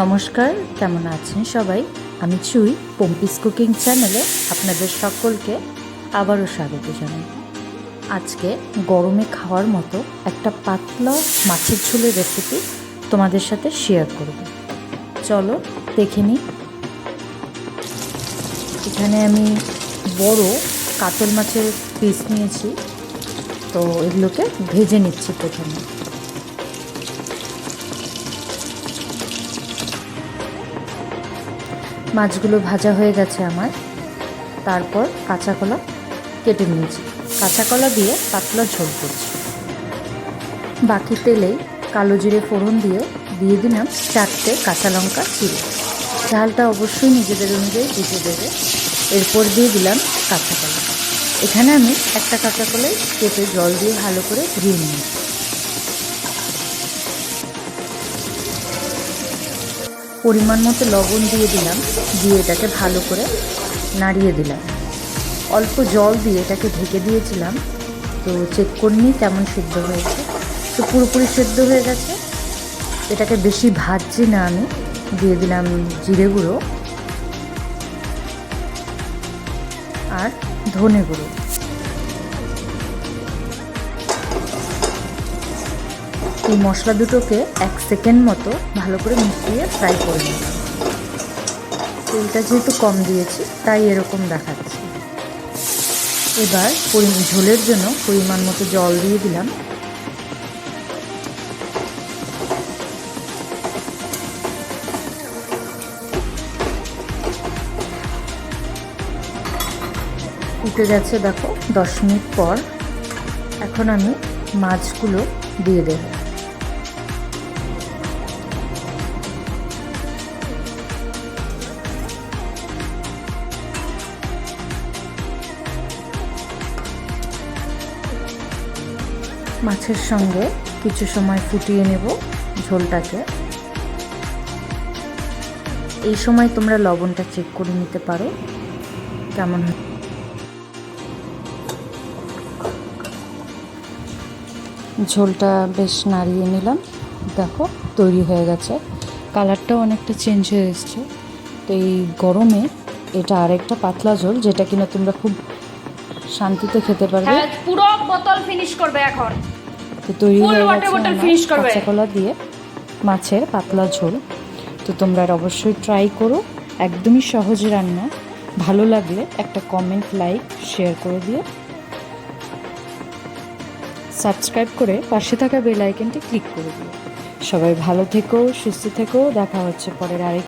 নমস্কার, কেমন আছেন সবাই? আমি চুই পম্পিস কুকিং চ্যানেলে আপনাদের সকলকে আবারও স্বাগত জানাই। আজকে গরমে খাওয়ার মতো একটা পাতলা মাছের ঝোলের রেসিপি তোমাদের সাথে শেয়ার করব। চলো দেখে নিই। এখানে আমি বড় কাতল মাছের পিস নিয়েছি, তো এগুলোকে ভেজে নিচ্ছি প্রথমে। মাছগুলো ভাজা হয়ে গেছে আমার। তারপর কাঁচা কলা কেটে নিয়েছি, কাঁচা কলা দিয়ে পাতলা ঝোল করছি। বাকি তেলেই কালো জিরে ফোড়ন দিয়ে দিলাম 4টে কাঁচা লঙ্কা চিড়ে। ঝালটা অবশ্যই নিজেদের অনুযায়ী বুঝে দেবে। এরপর দিয়ে দিলাম কাঁচা কলা। এখানে আমি একটা কাঁচা কলাই কেটে জল দিয়ে ভালো করে ধুয়ে নিয়েছি। পরিমাণ মতো লবণ দিয়ে দিলাম, দিয়ে এটাকে ভালো করে নাড়িয়ে দিলাম। অল্প জল দিয়ে এটাকে ঢেকে দিয়েছিলাম, তো চেক করে নিই কেমন সিদ্ধ হয়েছে। তো পুরোপুরি সিদ্ধ হয়ে গেছে। এটাকে বেশি ভাজছি না আমি। দিয়ে দিলাম জিরে গুঁড়ো আর ধনে গুঁড়ো। এই মশলা দুটোকে 1 সেকেন্ড মতো ভালো করে মিশিয়ে ফ্রাই করে নিলাম। তেলটা যেহেতু কম দিয়েছি তাই এরকম দেখাচ্ছি। এবার ঝোলের জন্য পরিমাণ মতো জল দিয়ে দিলাম। উঠে গেছে দেখো 10 মিনিট পর। এখন আমি মাছগুলো দিয়ে দেব। মাছের সঙ্গে কিছু সময় ফুটিয়ে নেব ঝোলটাকে। এই সময় তোমরা লবণটা চেক করে নিতে পারো কেমন হয়। ঝোলটা বেশ নাড়িয়ে নিলাম, দেখো তৈরি হয়ে গেছে। কালারটাও অনেকটা চেঞ্জ হয়ে এসছে। তো এই গরমে এটা আরেকটা পাতলা ঝোল, যেটা কিনা তোমরা খুব শান্তিতে খেতে পারবে। পুরো বোতল ফিনিশ করবে এখন। তো তৈরি হয়ে গেছে কাঁচা কলা দিয়ে মাছের পাতলা ঝোল। তো তোমরা অবশ্যই ট্রাই করো, একদমই সহজ রান্না। ভালো লাগলে একটা কমেন্ট, লাইক, শেয়ার করে দিও। সাবস্ক্রাইব করে পাশে থাকা বেল আইকনটি ক্লিক করে দিও। সবাই ভালো থেকো, সুস্থ থেকো। দেখা হচ্ছে পরের আরেক